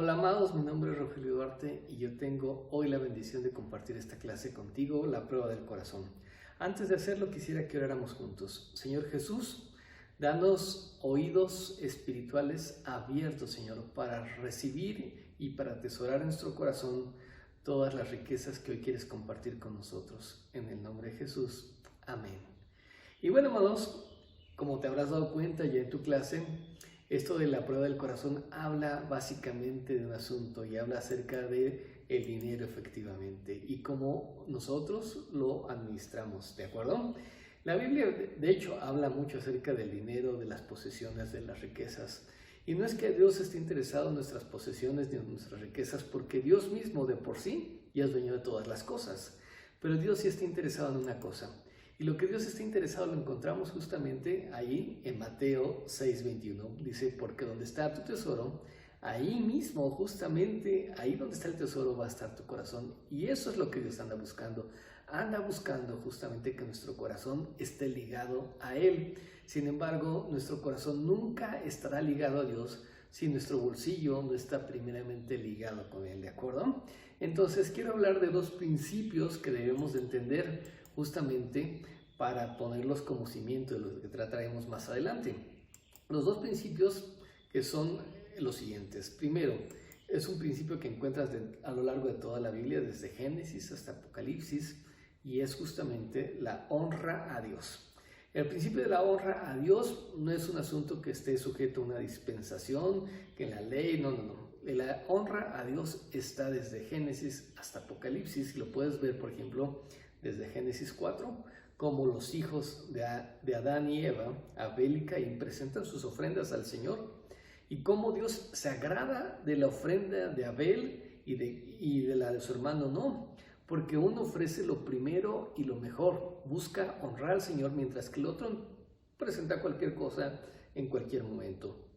Hola amados, mi nombre es Rogelio Duarte y yo tengo hoy la bendición de compartir esta clase contigo, la prueba del corazón. Antes de hacerlo quisiera que oráramos juntos. Señor Jesús, danos oídos espirituales abiertos, Señor, para recibir y para atesorar en nuestro corazón todas las riquezas que hoy quieres compartir con nosotros. En el nombre de Jesús, amén. Y bueno, amados, como te habrás dado cuenta ya en tu clase, esto de la prueba del corazón habla básicamente de un asunto y habla acerca de el dinero efectivamente y cómo nosotros lo administramos, ¿de acuerdo? La Biblia de hecho habla mucho acerca del dinero, de las posesiones, de las riquezas. Y no es que Dios esté interesado en nuestras posesiones ni en nuestras riquezas, porque Dios mismo de por sí ya es dueño de todas las cosas. Pero Dios sí está interesado en una cosa. Y lo que Dios está interesado lo encontramos justamente ahí en Mateo 6:21. Dice, porque donde está tu tesoro, ahí mismo, justamente ahí donde está el tesoro va a estar tu corazón. Y eso es lo que Dios anda buscando. Anda buscando justamente que nuestro corazón esté ligado a Él. Sin embargo, nuestro corazón nunca estará ligado a Dios si nuestro bolsillo no está primeramente ligado con Él, ¿de acuerdo? Entonces, quiero hablar de dos principios que debemos de entender justamente para ponerlos como cimiento de lo que trataremos más adelante. Los dos principios que son los siguientes. Primero, es un principio que encuentras a lo largo de toda la Biblia, desde Génesis hasta Apocalipsis, y es justamente la honra a Dios. El principio de la honra a Dios no es un asunto que esté sujeto a una dispensación, que en la ley, no. La honra a Dios está desde Génesis hasta Apocalipsis, y lo puedes ver, por ejemplo, desde Génesis 4, como los hijos de Adán y Eva, Abel y Caín, presentan sus ofrendas al Señor, y cómo Dios se agrada de la ofrenda de Abel y de la de su hermano no, porque uno ofrece lo primero y lo mejor, busca honrar al Señor, mientras que el otro presenta cualquier cosa en cualquier momento.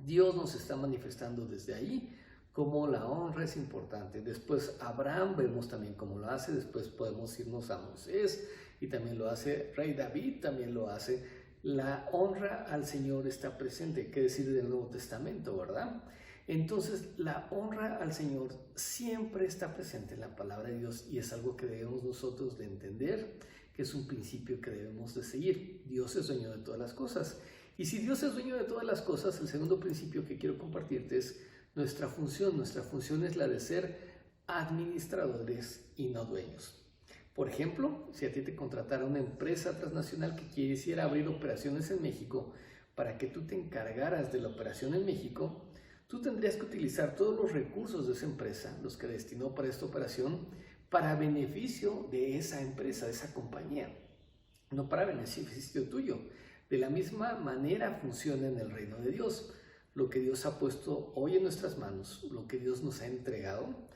Dios nos está manifestando desde ahí cómo la honra es importante. Después Abraham vemos también cómo lo hace, después podemos irnos a Moisés y también lo hace Rey David, también lo hace. La honra al Señor está presente, qué decir del Nuevo Testamento, ¿verdad? Entonces la honra al Señor siempre está presente en la palabra de Dios y es algo que debemos nosotros de entender, que es un principio que debemos de seguir. Dios es dueño de todas las cosas. Y si Dios es dueño de todas las cosas, el segundo principio que quiero compartirte es nuestra función. Nuestra función es la de ser administradores y no dueños. Por ejemplo, si a ti te contratara una empresa transnacional que quisiera abrir operaciones en México para que tú te encargaras de la operación en México, tú tendrías que utilizar todos los recursos de esa empresa, los que destinó para esta operación, para beneficio de esa empresa, de esa compañía, no para beneficio tuyo. De la misma manera funciona en el reino de Dios. Lo que Dios ha puesto hoy en nuestras manos, lo que Dios nos ha entregado,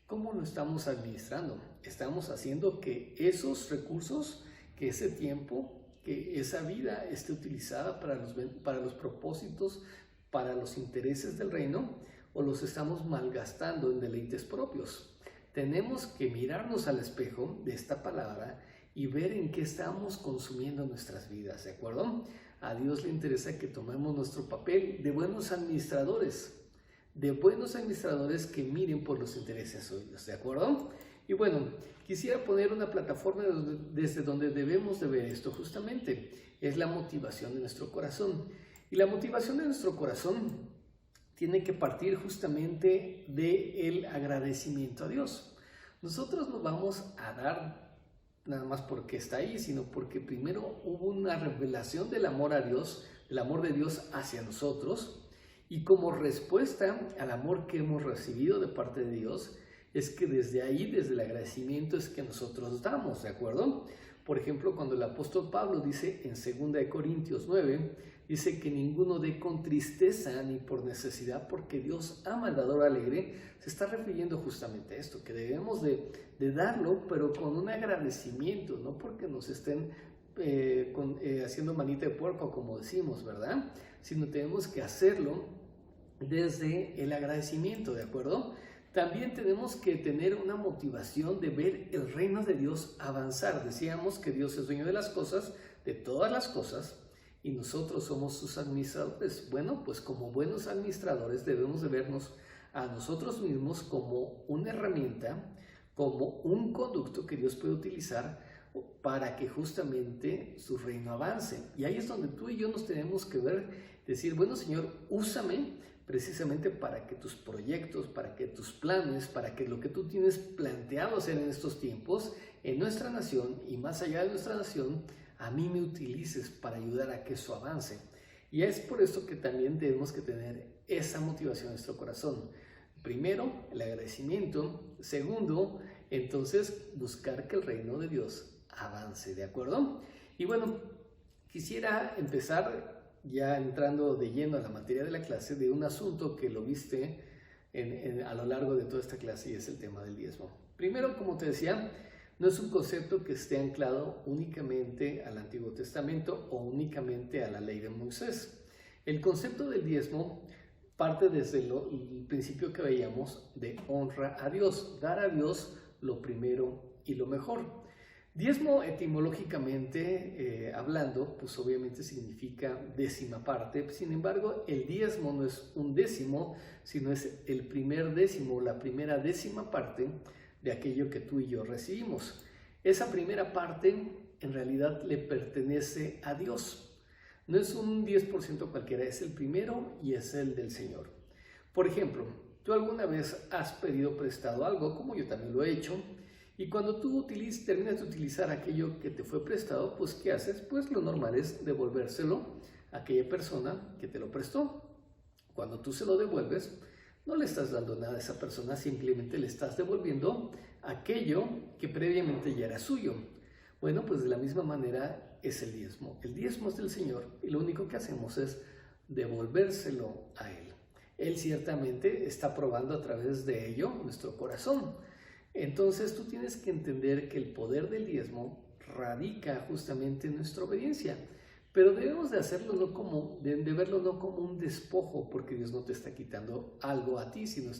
¿cómo lo estamos administrando? Estamos haciendo que esos recursos, que ese tiempo, que esa vida esté utilizada para los propósitos, para los intereses del reino, o los estamos malgastando en deleites propios. Tenemos que mirarnos al espejo de esta palabra y ver en qué estamos consumiendo nuestras vidas, ¿de acuerdo? A Dios le interesa que tomemos nuestro papel de buenos administradores que miren por los intereses suyos, ¿de acuerdo? Y bueno, quisiera poner una plataforma desde donde debemos de ver esto justamente, es la motivación de nuestro corazón. Y la motivación de nuestro corazón tiene que partir justamente del agradecimiento a Dios. Nosotros no vamos a dar nada más porque está ahí, sino porque primero hubo una revelación del amor a Dios, del amor de Dios hacia nosotros, y como respuesta al amor que hemos recibido de parte de Dios, es que desde ahí, desde el agradecimiento, es que nosotros damos, ¿de acuerdo? Por ejemplo, cuando el apóstol Pablo dice en 2 Corintios 9, dice que ninguno dé con tristeza ni por necesidad, porque Dios ama al dador alegre, se está refiriendo justamente a esto, que debemos de darlo, pero con un agradecimiento, no porque nos estén haciendo manita de puerco, como decimos, ¿verdad? Sino tenemos que hacerlo desde el agradecimiento, ¿de acuerdo? También tenemos que tener una motivación de ver el reino de Dios avanzar. Decíamos que Dios es dueño de las cosas, de todas las cosas, y nosotros somos sus administradores. Bueno, pues como buenos administradores debemos de vernos a nosotros mismos como una herramienta, como un conducto que Dios puede utilizar para que justamente su reino avance. Y ahí es donde tú y yo nos tenemos que ver, decir, bueno, Señor, úsame precisamente para que tus proyectos, para que tus planes, para que lo que tú tienes planteado hacer en estos tiempos, en nuestra nación y más allá de nuestra nación, a mí me utilices para ayudar a que eso avance. Y es por esto que también tenemos que tener esa motivación en nuestro corazón. Primero, el agradecimiento. Segundo, entonces, buscar que el reino de Dios avance, ¿de acuerdo? Y bueno, quisiera empezar ya entrando de lleno a la materia de la clase de un asunto que lo viste a lo largo de toda esta clase y es el tema del diezmo. Primero, como te decía, no es un concepto que esté anclado únicamente al Antiguo Testamento o únicamente a la ley de Moisés. El concepto del diezmo parte desde el principio que veíamos de honra a Dios, dar a Dios lo primero y lo mejor. Diezmo etimológicamente hablando, pues obviamente significa décima parte. Sin embargo, el diezmo no es un décimo, sino es el primer décimo, la primera décima parte de aquello que tú y yo recibimos. Esa primera parte en realidad le pertenece a Dios. No es un 10% cualquiera, es el primero y es el del Señor. Por ejemplo, tú alguna vez has pedido prestado algo, como yo también lo he hecho, y cuando tú terminas de utilizar aquello que te fue prestado, pues ¿qué haces? Pues lo normal es devolvérselo a aquella persona que te lo prestó. Cuando tú se lo devuelves, no le estás dando nada a esa persona, simplemente le estás devolviendo aquello que previamente ya era suyo. Bueno, pues de la misma manera es el diezmo. El diezmo es del Señor y lo único que hacemos es devolvérselo a Él. Él ciertamente está probando a través de ello nuestro corazón. Entonces tú tienes que entender que el poder del diezmo radica justamente en nuestra obediencia. Pero debemos de hacerlo de verlo no como un despojo, porque Dios no te está quitando algo a ti, sino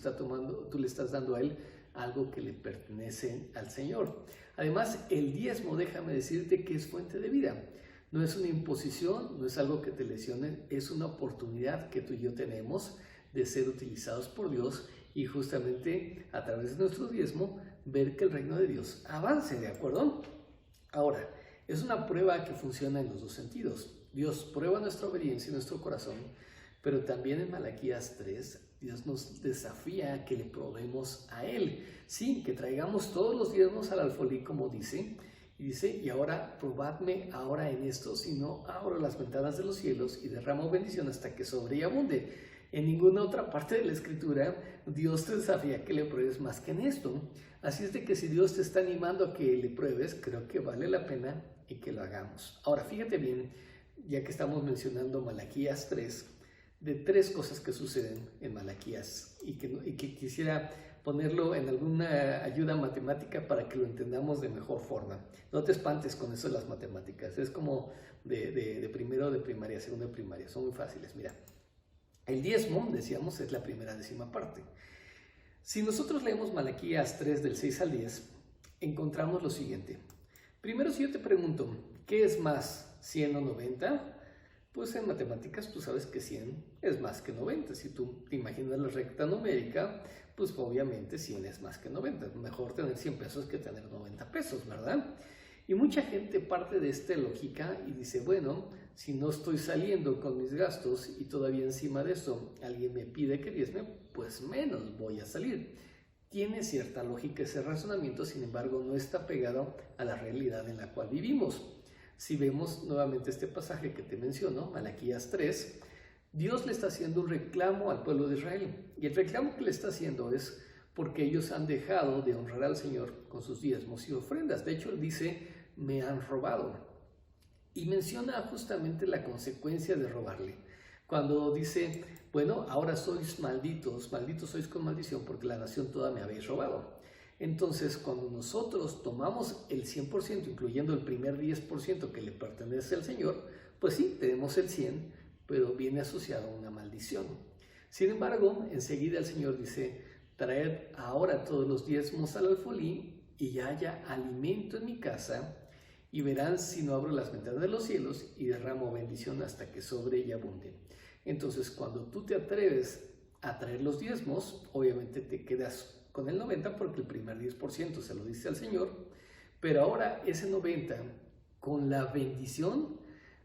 tú le estás dando a Él algo que le pertenece al Señor. Además, el diezmo, déjame decirte que es fuente de vida. No es una imposición, no es algo que te lesione, es una oportunidad que tú y yo tenemos de ser utilizados por Dios y justamente a través de nuestro diezmo ver que el reino de Dios avance, ¿de acuerdo? Ahora, es una prueba que funciona en los dos sentidos. Dios prueba nuestra obediencia y nuestro corazón, pero también en Malaquías 3, Dios nos desafía a que le probemos a Él. Sí, que traigamos todos los diezmos al alfolí, como dice, y dice, y ahora probadme ahora en esto, si no abro las ventanas de los cielos y derramo bendición hasta que sobre y abunde. En ninguna otra parte de la Escritura Dios te desafía que le pruebes más que en esto. Así es de que si Dios te está animando a que le pruebes, creo que vale la pena y que lo hagamos. Ahora, fíjate bien, ya que estamos mencionando Malaquías 3, de tres cosas que suceden en Malaquías y que quisiera ponerlo en alguna ayuda matemática para que lo entendamos de mejor forma. No te espantes con eso de las matemáticas, es como de primero de primaria, segundo de primaria, son muy fáciles. Mira, el diezmo, decíamos, es la primera décima parte. Si nosotros leemos Malaquías 3 del 6 al 10, encontramos lo siguiente. Primero, si yo te pregunto, ¿qué es más, 100 o 90? Pues en matemáticas tú sabes que 100 es más que 90. Si tú te imaginas la recta numérica, pues obviamente 100 es más que 90. Mejor tener 100 pesos que tener 90 pesos, ¿verdad? Y mucha gente parte de esta lógica y dice, bueno, si no estoy saliendo con mis gastos y todavía encima de eso alguien me pide que diezme, pues menos voy a salir. Tiene cierta lógica ese razonamiento, sin embargo no está pegado a la realidad en la cual vivimos. Si vemos nuevamente este pasaje que te menciono, Malaquías 3, Dios le está haciendo un reclamo al pueblo de Israel. Y el reclamo que le está haciendo es porque ellos han dejado de honrar al Señor con sus diezmos y ofrendas. De hecho, él dice, me han robado. Y menciona justamente la consecuencia de robarle. Cuando dice, bueno, ahora sois malditos, malditos sois con maldición porque la nación toda me habéis robado. Entonces, cuando nosotros tomamos el 100%, incluyendo el primer 10% que le pertenece al Señor, pues sí, tenemos el 100%, pero viene asociado a una maldición. Sin embargo, enseguida el Señor dice, traed ahora todos los diezmos al alfolí y haya alimento en mi casa, y verán si no abro las ventanas de los cielos y derramo bendición hasta que sobre y abunde. Entonces, cuando tú te atreves a traer los diezmos, obviamente te quedas con el 90 porque el primer 10% se lo diste al Señor, pero ahora ese 90 con la bendición,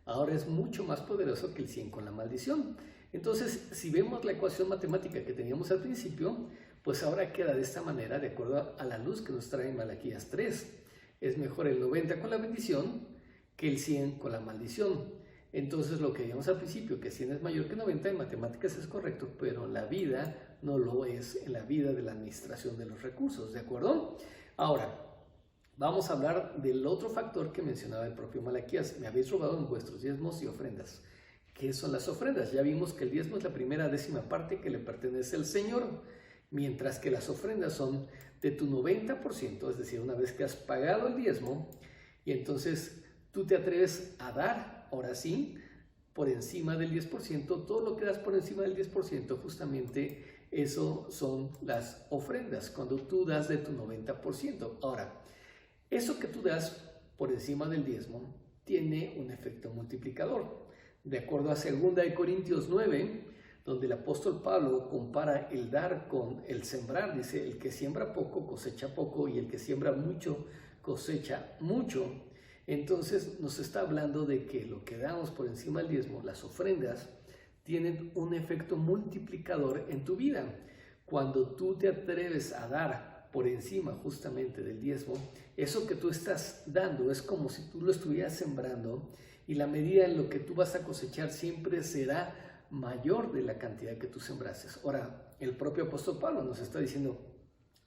ahora es mucho más poderoso que el 100 con la maldición. Entonces, si vemos la ecuación matemática que teníamos al principio, pues ahora queda de esta manera, de acuerdo a la luz que nos trae Malaquías 3. Es mejor el 90 con la bendición que el 100 con la maldición. Entonces, lo que vimos al principio, que 100 es mayor que 90, en matemáticas es correcto, pero en la vida no lo es, en la vida de la administración de los recursos, ¿de acuerdo? Ahora, vamos a hablar del otro factor que mencionaba el propio Malaquías. Me habéis robado en vuestros diezmos y ofrendas. ¿Qué son las ofrendas? Ya vimos que el diezmo es la primera décima parte que le pertenece al Señor, mientras que las ofrendas son de tu 90%, es decir, una vez que has pagado el diezmo, y entonces tú te atreves a dar, ahora sí, por encima del 10%, todo lo que das por encima del 10%, justamente eso son las ofrendas, cuando tú das de tu 90%. Ahora, eso que tú das por encima del diezmo tiene un efecto multiplicador. De acuerdo a 2 Corintios 9, donde el apóstol Pablo compara el dar con el sembrar, dice, el que siembra poco cosecha poco y el que siembra mucho cosecha mucho. Entonces nos está hablando de que lo que damos por encima del diezmo, las ofrendas, tienen un efecto multiplicador en tu vida. Cuando tú te atreves a dar por encima justamente del diezmo, eso que tú estás dando es como si tú lo estuvieras sembrando, y la medida en lo que tú vas a cosechar siempre será mayor de la cantidad que tú sembraste. Ahora, el propio apóstol Pablo nos está diciendo,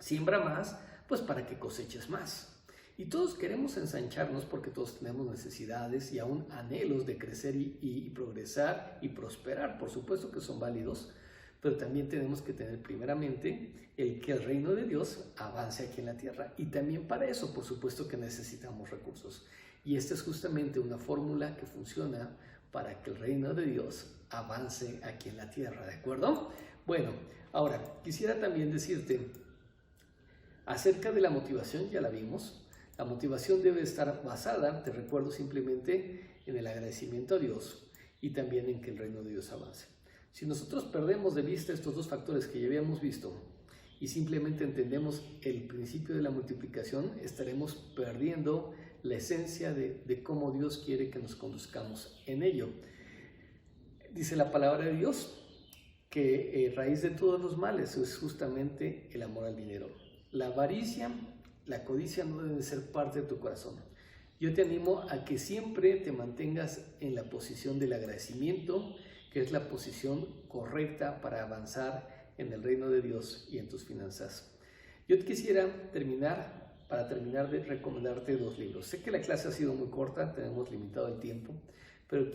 siembra más, pues para que coseches más. Y todos queremos ensancharnos porque todos tenemos necesidades y aún anhelos de crecer y progresar y prosperar. Por supuesto que son válidos, pero también tenemos que tener primeramente que el reino de Dios avance aquí en la tierra. Y también para eso, por supuesto que necesitamos recursos. Y esta es justamente una fórmula que funciona para que el reino de Dios avance aquí en la tierra, ¿de acuerdo? Bueno, ahora quisiera también decirte acerca de la motivación, ya la vimos. La motivación debe estar basada, te recuerdo simplemente, en el agradecimiento a Dios y también en que el reino de Dios avance. Si nosotros perdemos de vista estos dos factores que ya habíamos visto y simplemente entendemos el principio de la multiplicación, estaremos perdiendo la esencia de cómo Dios quiere que nos conduzcamos en ello. Dice la palabra de Dios que raíz de todos los males es justamente el amor al dinero. La avaricia, la codicia no deben ser parte de tu corazón. Yo te animo a que siempre te mantengas en la posición del agradecimiento, que es la posición correcta para avanzar en el reino de Dios y en tus finanzas. Yo te quisiera para terminar de recomendarte 2 libros. Sé que la clase ha sido muy corta, tenemos limitado el tiempo, pero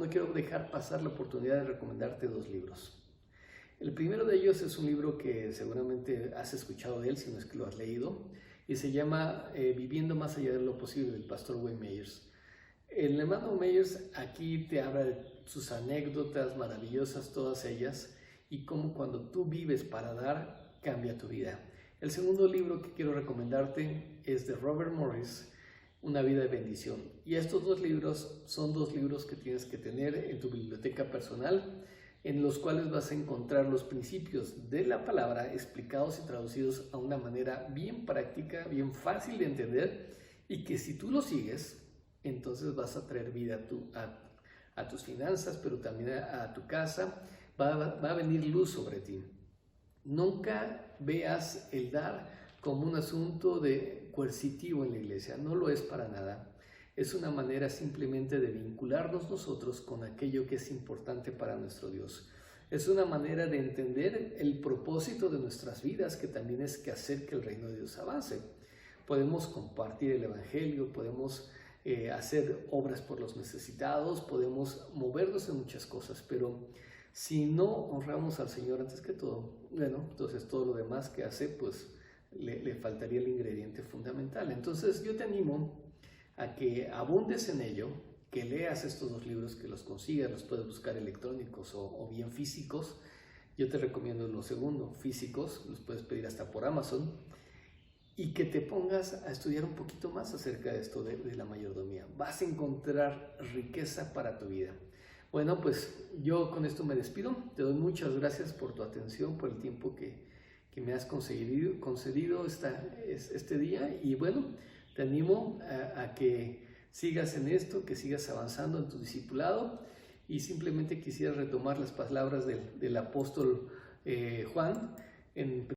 no quiero dejar pasar la oportunidad de recomendarte 2 libros. El primero de ellos es un libro que seguramente has escuchado de él, si no es que lo has leído, y se llama Viviendo más allá de lo posible, del pastor Wayne Myers. El hermano Myers aquí te habla de sus anécdotas maravillosas, todas ellas, y cómo cuando tú vives para dar, cambia tu vida. El segundo libro que quiero recomendarte es de Robert Morris, Una vida de bendición. Y estos 2 libros son 2 libros que tienes que tener en tu biblioteca personal, en los cuales vas a encontrar los principios de la palabra explicados y traducidos a una manera bien práctica, bien fácil de entender, y que si tú lo sigues, entonces vas a traer vida a tus finanzas, pero también a tu casa. Va a venir luz sobre ti. Nunca veas el dar como un asunto coercitivo en la iglesia. No lo es para nada. Es una manera simplemente de vincularnos nosotros con aquello que es importante para nuestro Dios. Es una manera de entender el propósito de nuestras vidas, que también es que hacer que el reino de Dios avance. Podemos compartir el evangelio, podemos hacer obras por los necesitados, podemos movernos en muchas cosas, pero si no honramos al Señor antes que todo, bueno, entonces todo lo demás que hace, pues le faltaría el ingrediente fundamental. Entonces yo te animo a que abundes en ello, que leas estos 2 libros, que los consigas, los puedes buscar electrónicos o bien físicos. Yo te recomiendo lo segundo, físicos, los puedes pedir hasta por Amazon, y que te pongas a estudiar un poquito más acerca de esto de la mayordomía. Vas a encontrar riqueza para tu vida. Bueno, pues yo con esto me despido. Te doy muchas gracias por tu atención, por el tiempo que me has concedido este día. Y bueno, te animo a que sigas en esto, que sigas avanzando en tu discipulado. Y simplemente quisiera retomar las palabras del apóstol Juan en